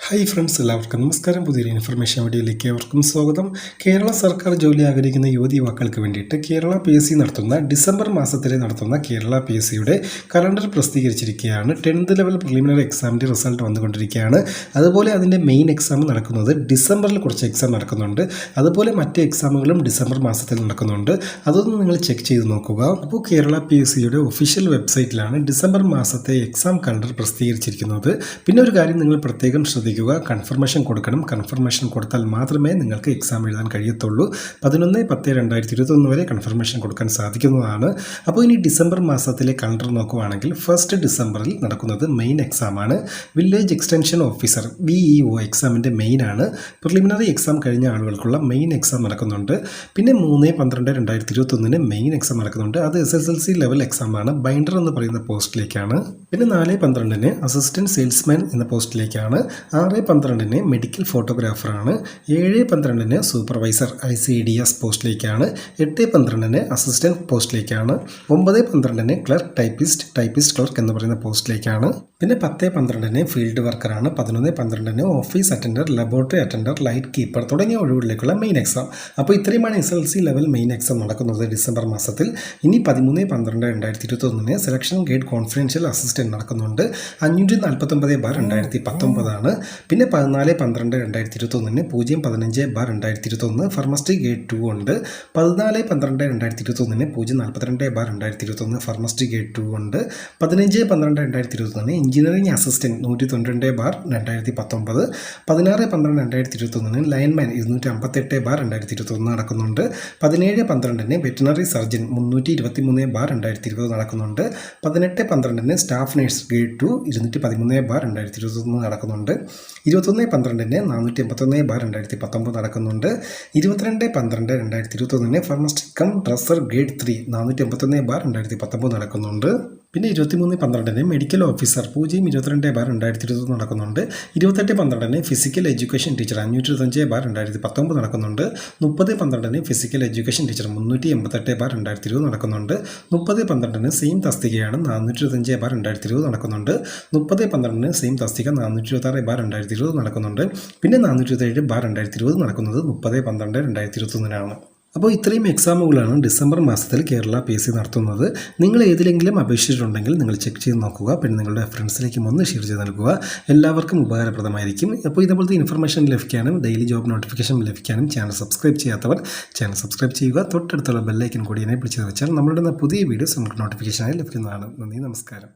Hi friends, എല്ലാവർക്കും നമസ്കാരം. പുതിയൊരു ഇൻഫർമേഷൻ വീഡിയോയിലേക്ക് ഏവർക്കും സ്വാഗതം. കേരള സർക്കാർ ജോലി ആഗ്രഹിക്കുന്ന യുവതി യുവാക്കൾക്ക് വേണ്ടിയിട്ട് കേരള PSC നടത്തുന്ന ഡിസംബർ മാസത്തിലെ നടത്തുന്ന കേരള PSCയുടെ കലണ്ടർ പ്രസിദ്ധീകരിച്ചിരിക്കുകയാണ്. 10th ലെവൽ പ്രിലിമിനറി എക്സാമിൻ്റെ റിസൾട്ട് വന്നുകൊണ്ടിരിക്കുകയാണ്. അതുപോലെ അതിൻ്റെ മെയിൻ എക്സാം നടക്കുന്നത് ഡിസംബറിൽ കുറച്ച് എക്സാം നടക്കുന്നുണ്ട്. അതുപോലെ മറ്റ് എക്സാമുകളും ഡിസംബർ മാസത്തിൽ നടക്കുന്നുണ്ട്. അതൊന്നും നിങ്ങൾ ചെക്ക് ചെയ്ത് നോക്കുക. അപ്പോൾ കേരള PSCയുടെ ഒഫീഷ്യൽ വെബ്സൈറ്റിലാണ് ഡിസംബർ മാസത്തെ എക്സാം കലണ്ടർ പ്രസിദ്ധീകരിച്ചിരിക്കുന്നത്. പിന്നെ ഒരു കാര്യം നിങ്ങൾ പ്രത്യേകം ശ്രദ്ധിക്കുക, കൺഫർമേഷൻ കൊടുക്കണം. കൺഫർമേഷൻ കൊടുത്താൽ മാത്രമേ നിങ്ങൾക്ക് എക്സാം എഴുതാൻ കഴിയത്തുള്ളൂ. 11/10/2021 വരെ കൺഫർമേഷൻ കൊടുക്കാൻ സാധിക്കുന്നതാണ്. അപ്പോൾ ഇനി ഡിസംബർ മാസത്തിലെ കലണ്ടർ നോക്കുകയാണെങ്കിൽ 1st ഡിസംബറിൽ നടക്കുന്നത് മെയിൻ എക്സാമാണ്. വില്ലേജ് എക്സ്റ്റൻഷൻ ഓഫീസർ VEO എക്സാമിൻ്റെ മെയിനാണ്. പ്രിലിമിനറി എക്സാം കഴിഞ്ഞ ആളുകൾക്കുള്ള മെയിൻ എക്സാം നടക്കുന്നുണ്ട്. പിന്നെ 3/12/2021 മെയിൻ എക്സാം നടക്കുന്നുണ്ട്. അത് SSLC ലെവൽ എക്സാമാണ്. ബൈൻഡർ എന്ന് പറയുന്ന പോസ്റ്റിലേക്കാണ്. പിന്നെ 4/12 അസിസ്റ്റൻറ്റ് സെയിൽസ്മാൻ എന്ന പോസ്റ്റിലേക്കാണ്. 6/12 മെഡിക്കൽ ഫോട്ടോഗ്രാഫറാണ്. 7/12 സൂപ്പർവൈസർ ICDS പോസ്റ്റിലേക്കാണ്. 8/12 അസിസ്റ്റൻറ്റ് പോസ്റ്റിലേക്കാണ്. 9/12 ക്ലർക്ക് ടൈപ്പിസ്റ്റ് ക്ലർക്ക് എന്ന് പറയുന്ന പോസ്റ്റിലേക്കാണ്. പിന്നെ 10/12 ഫീൽഡ് വർക്കറാണ്. 11/12 office attender, laboratory attender, light keeper തുടങ്ങിയ ഒഴിവുകളിലേക്കുള്ള മെയിൻ എക്സാം. അപ്പോൾ ഇത്രയുമാണ് SSLC ലെവൽ മെയിൻ എക്സാം നടക്കുന്നത് ഡിസംബർ മാസത്തിൽ. ഇനി 13/12/2021 സെലക്ഷൻ ഗേറ്റ് കോൺഫിഡൻഷ്യൽ അസിസ്റ്റൻറ്റ് നടക്കുന്നുണ്ട്. 549/2019 പിന്നെ 14/12/2021 015/2021 ഫാർമസ്ട്രി ഗേറ്റ് 2 ഉണ്ട്. 14/12/2021 042/2021 ഫാർമസ്ട്രി ഗേറ്റ് 2 ഉണ്ട്. 15/12/2021 എഞ്ചിനീയറിംഗ് അസിസ്റ്റൻറ്റ് 192/2019. 16/12/2021 ലൈൻമാൻ 258/2021 നടക്കുന്നുണ്ട്. 17/12 വെറ്റിനറി സർജൻ 323/2020 നടക്കുന്നുണ്ട്. 18/12 സ്റ്റാഫ് നേഴ്സ് ഗേറ്റ് 2 213/2021 നടക്കുന്നുണ്ട്. 21/12 481/2019 നടക്കുന്നുണ്ട്. 22/12/2021 ഫാർമസിസ്റ്റ് കം ഡ്രസ്സർ ഗേറ്റ് 3 481/2019 നടക്കുന്നുണ്ട്. പിന്നെ 23/12 മെഡിക്കൽ ഓഫീസർ 022/2021 നടക്കുന്നുണ്ട്. 28/12 ഫിസിക്കൽ എഡ്യൂക്കേഷൻ ടീച്ചർ 525/2019 നടക്കുന്നുണ്ട്. 30/12 ഫിസിക്കൽ എഡ്യൂക്കേഷൻ ടീച്ചർ 388/2020 നടക്കുന്നുണ്ട്. 30/12 സെയിം തസ്തികയാണ് 425/2020 നടക്കുന്നുണ്ട്. 30/12 സെയിം തസ്തിക 426/2020 നടക്കുന്നുണ്ട്. പിന്നെ 427/2020 നടക്കുന്നത് 30/12/2021 അപ്പോൾ ഇത്രയും എക്സാമുകളാണ് ഡിസംബർ മാസത്തിൽ കേരള PSC നടത്തുന്നത്. നിങ്ങൾ ഏതിലെങ്കിലും അപേക്ഷിച്ചിട്ടുണ്ടെങ്കിൽ നിങ്ങൾ ചെക്ക് ചെയ്ത് നോക്കുക. പിന്നെ നിങ്ങളുടെ ഫ്രണ്ട്സിലേക്കും ഒന്ന് ഷെയർ ചെയ്ത് നൽകുക. എല്ലാവർക്കും ഉപകാരപ്രദമായിരിക്കും. അപ്പോൾ ഇതുപോലത്തെ ഇൻഫർമേഷൻ ലഭിക്കാനും ഡെയിലി ജോബ് നോട്ടിഫിക്കേഷൻ ലഭിക്കാനും ചാനൽ സബ്സ്ക്രൈബ് ചെയ്യാത്തവർ ചാനൽ സബ്സ്ക്രൈബ് ചെയ്യുക. തൊട്ടടുത്തുള്ള ബെല്ലൈക്കൻ കൂടി എനേബിൾ ചെയ്ത് വെച്ചാൽ നമ്മളുടെ പുതിയ വീഡിയോസ് നമുക്ക് നോട്ടിഫിക്കേഷനായി ലഭിക്കുന്നതാണ്. നന്ദി, നമസ്കാരം.